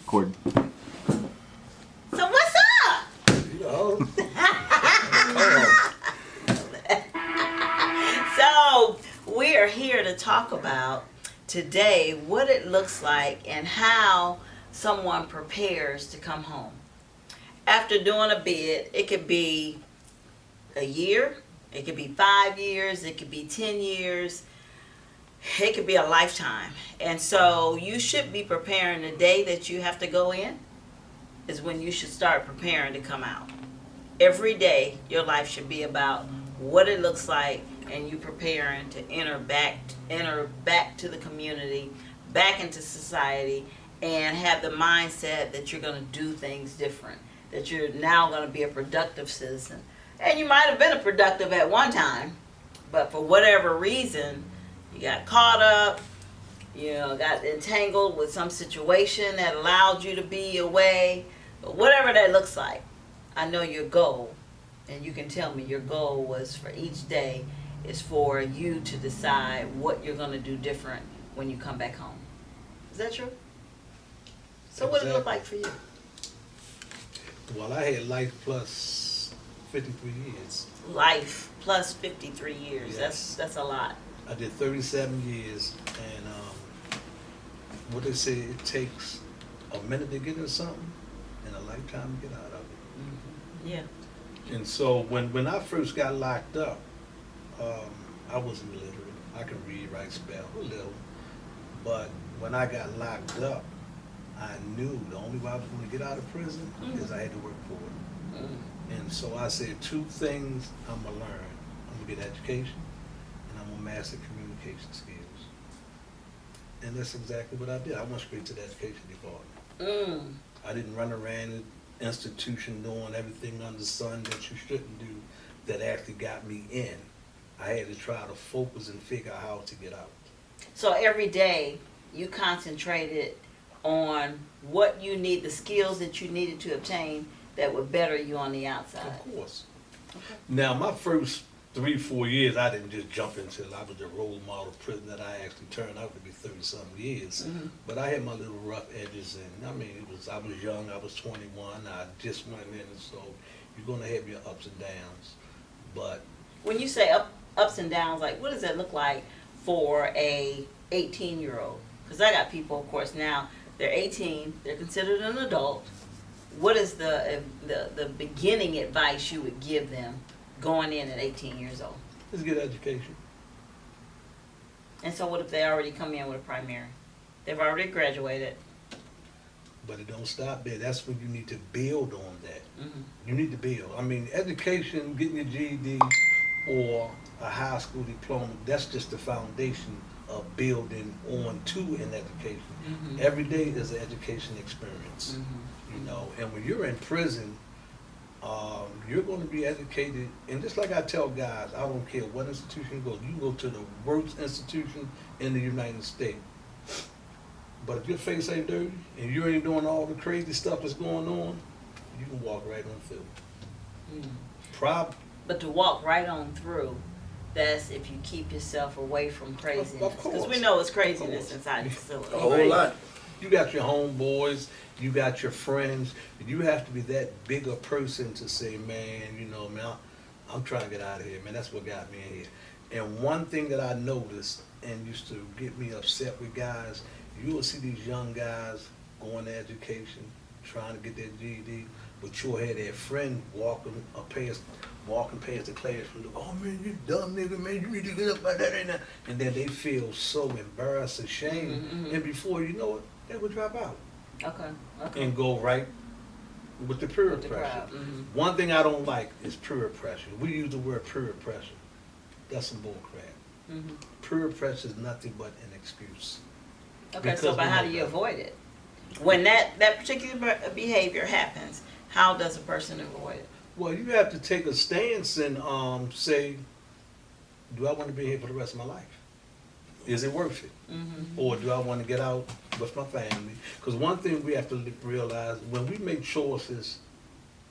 Courtney. So what's up? You know. So we are here to talk about today what it looks like and how someone prepares to come home. After doing a bid, it could be a year, it could be 5 years, it could be 10 years, it could be a lifetime. And so you should be preparing the day that you have to go in is when you should start preparing to come out. Every day your life should be about what it looks like and you preparing to enter back to the community, back into society, and have the mindset that you're going to do things different, that you're now going to be a productive citizen. And you might have been a productive at one time, but for whatever reason, you got caught up, got entangled with some situation that allowed you to be away, but whatever that looks like. I know your goal, and you can tell me your goal was for each day is for you to decide what you're going to do different when you come back home. Is that true? So what did it look like for you? Well, I had life plus 53 years. Life plus 53 years. Yes. That's a lot. I did 37 years, and what they say, it takes a minute to get into something and a lifetime to get out of it. Mm-hmm. Yeah. And so when I first got locked up, I wasn't illiterate. I could read, write, spell a little. But when I got locked up, I knew the only way I was going to get out of prison is I had to work for it. Mm-hmm. And so I said 2 things I'm going to learn. I'm going to get education, and I'm going to master communication skills. And that's exactly what I did. I went straight to the education department. I didn't run around the institution doing everything under the sun that you shouldn't do that actually got me in. I had to try to focus and figure out how to get out. So every day you concentrated on what you need, the skills that you needed to obtain that would better you on the outside. Of course. Okay. Now, my first 3-4 years, I didn't just jump into it. I was the role model prison that I actually turned out to be 30-something years. Mm-hmm. But I had my little rough edges, and I mean, I was young. I was 21. I just went in, and so you're going to have your ups and downs. But When you say ups and downs, like what does that look like for a 18-year-old? Because I got people, of course, now they're 18, they're considered an adult. What is the beginning advice you would give them going in at 18 years old? let's get education. And so what if they already come in with a primary? They've already graduated. But it don't stop there. That's when you need to build on that. Mm-hmm. You need to build. I mean, education, getting your GED or a high school diploma, that's just the foundation of building on to an education. Mm-hmm. Every day is an education experience, Mm-hmm. And when you're in prison, you're going to be educated. And just like I tell guys, I don't care what institution you go, you can go to the worst institution in the United States. But if your face ain't dirty and you ain't doing all the crazy stuff that's going on, you can walk right on through. Mm-hmm. But to walk right on through, that's if you keep yourself away from craziness. Of course. Because we know it's craziness inside the facility. A whole right? lot. You got your homeboys, you got your friends. You have to be that bigger person to say, man, I'm trying to get out of here, man. That's what got me in here. And one thing that I noticed and used to get me upset with guys, you will see these young guys going to education, trying to get their GED, but you'll have their friend walking past the classroom. Oh man, you dumb nigga, man, you need to get up like that and that. And then they feel so embarrassed, ashamed, Mm-hmm. and before you know it, they will drop out Okay. and go right with the peer With the pressure. crowd. Mm-hmm. One thing I don't like is peer pressure. We use the word peer pressure. That's some bull crap. Mm-hmm. Peer pressure is nothing but an excuse. Okay, Because so but we how know do you better. avoid it? When that particular behavior happens, how does a person avoid it? Well, you have to take a stance and say, do I want to be here for the rest of my life? Is it worth it? Mm-hmm. Or do I want to get out with my family? Because one thing we have to realize, when we make choices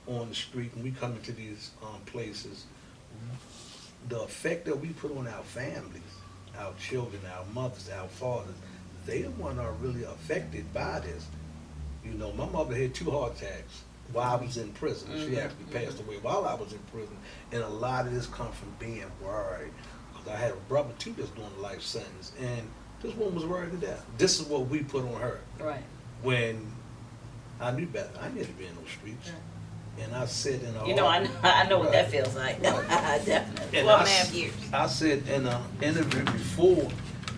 on the street and we come into these places, the effect that we put on our families, our children, our mothers, our fathers, they the one are really affected by this. You know, my mother had 2 heart attacks while I was in prison. She actually passed away while I was in prison. And a lot of this comes from being worried. Because I had a brother too that's doing a life sentence. And this woman was worried to death. This is what we put on her. Right. When I knew better. I never been in those streets. And I said in a You know, I know what that feels like. Right. Definitely. And 12.5 years. I said in an interview before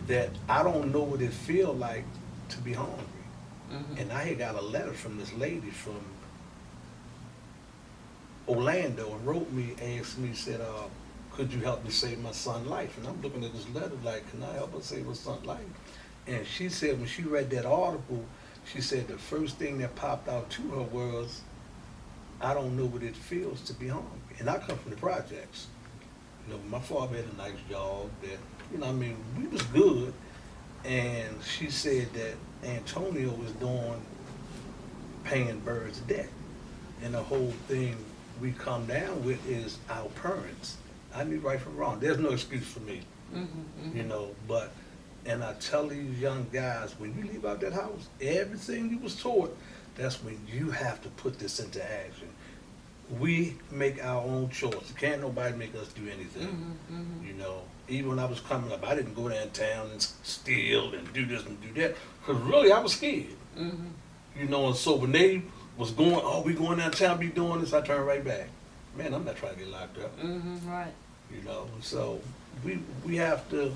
that I don't know what it feels like to be hungry. And I had got a letter from this lady from Orlando and wrote me, asked me, said, could you help me save my son's life? And I'm looking at this letter like, can I help her save her son's life? And she said when she read that article, she said the first thing that popped out to her was, I don't know what it feels to be hungry. And I come from the projects. You know, my father had a nice job that, you know, I mean, we was good. And she said that Antonio was doing paying Bird's debt. And the whole thing we come down with is our parents. I knew right from wrong. There's no excuse for me, you know, but, and I tell these young guys, when you leave out that house, everything you was taught, that's when you have to put this into action. We make our own choice. Can't nobody make us do anything, you know. Even when I was coming up, I didn't go downtown and steal and do this and do that, because really I was scared, you know. And so when they was going, oh, we going downtown, be doing this, I turned right back. Man, I'm not trying to get locked up. Right. You know, so we have to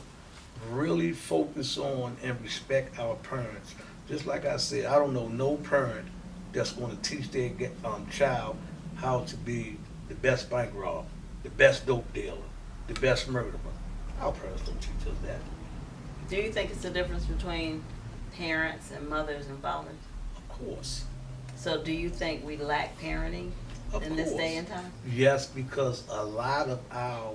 really focus on and respect our parents. Just like I said, I don't know no parent that's going to teach their child how to be the best bank robber, the best dope dealer, the best murderer. Our parents don't teach us that. Do you think it's a difference between parents and mothers and fathers? Of course. So do you think we lack parenting in this day and time? Yes, because a lot of our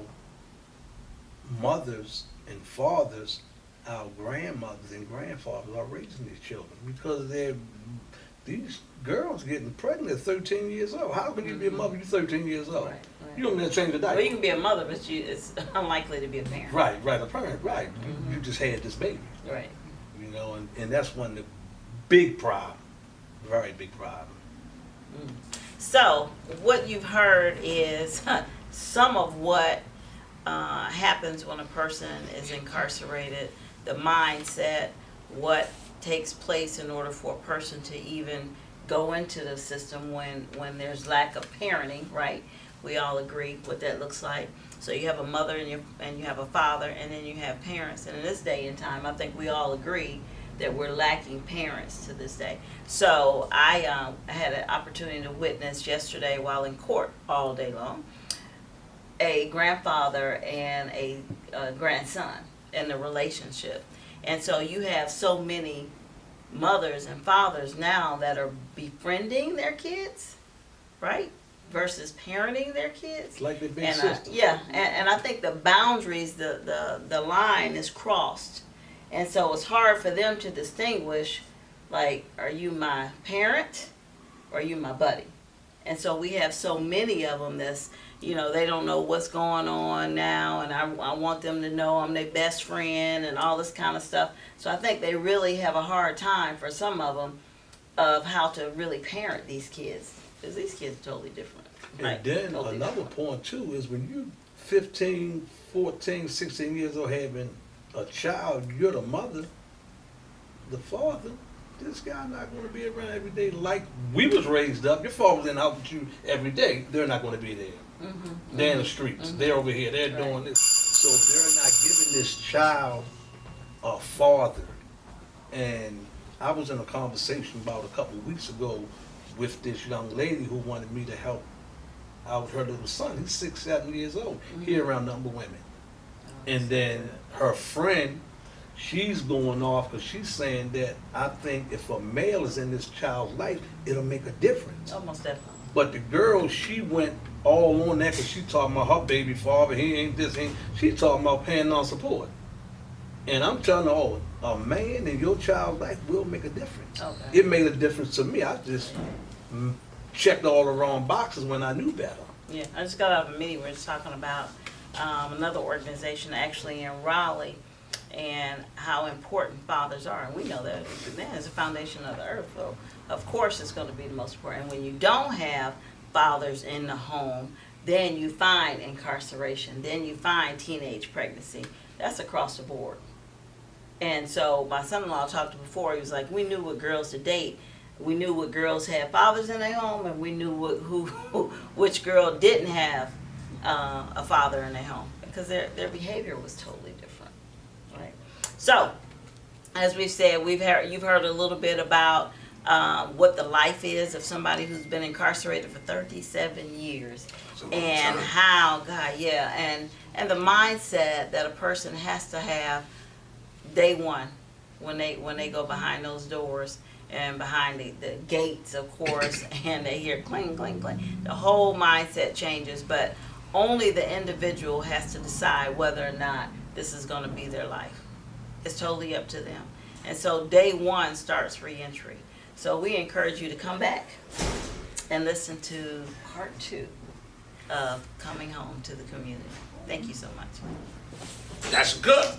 mothers and fathers, our grandmothers and grandfathers are raising these children because these girls getting pregnant at 13 years old. How can you be a mother? You're 13 years old. Right. You don't need to change the diaper. Well, you can be a mother, but it's unlikely to be a parent. Right, a parent, right. You just had this baby. Right. You know, and that's one of the big problem, very big problem. So, what you've heard is some of what happens when a person is incarcerated, the mindset, what takes place in order for a person to even go into the system when there's lack of parenting, right? We all agree what that looks like. So you have a mother and you have a father, and then you have parents. And in this day and time, I think we all agree that we're lacking parents to this day. So I had an opportunity to witness yesterday while in court all day long, a grandfather and a grandson in the relationship. And so you have so many mothers and fathers now that are befriending their kids, right? Versus parenting their kids. It's like they're big And sisters. and I think the boundaries, the line is crossed. And so it's hard for them to distinguish, like, are you my parent or are you my buddy? And so we have so many of them that's, you know, they don't know what's going on now, and I want them to know I'm their best friend and all this kind of stuff. So I think they really have a hard time, for some of them, of how to really parent these kids, because these kids are totally different. And Right, then totally another different. point too is when you 15, 14, 16 years old having a child, you're the mother, the father, this guy not going to be around every day like we was raised up. Your father was in the house with you every day. They're not going to be there. They're in the streets. They're over here. They're doing this. So they're not giving this child a father. And I was in a conversation about a couple of weeks ago with this young lady who wanted me to help out her little son. He's 6, 7 years old. He around number women. And then her friend, she's going off because she's saying that I think if a male is in this child's life, it'll make a difference. Almost definitely. But the girl, she went all on that because she talking about her baby father, he ain't this, she talking about paying on support. And I'm telling her, oh, a man in your child's life will make a difference. Okay. It made a difference to me. I just checked all the wrong boxes when I knew better. Yeah, I just got out of a meeting where it's talking about another organization actually in Raleigh and how important fathers are. And we know that man is the foundation of the earth. So of course it's going to be the most important. And when you don't have fathers in the home, then you find incarceration, then you find teenage pregnancy. That's across the board. And so my son-in-law talked before, he was like, we knew what girls to date. We knew what girls had fathers in their home, and we knew which girl didn't have a father in their home, because their behavior was totally different, right? So, as we've said, you've heard a little bit about what the life is of somebody who's been incarcerated for 37 years, and how, God, yeah, and the mindset that a person has to have day one when they go behind those doors and behind the gates, of course, and they hear cling, cling, cling. The whole mindset changes, but only the individual has to decide whether or not this is going to be their life. It's totally up to them. And so day one starts reentry. So we encourage you to come back and listen to part 2 of Coming Home to the Community. Thank you so much. That's good.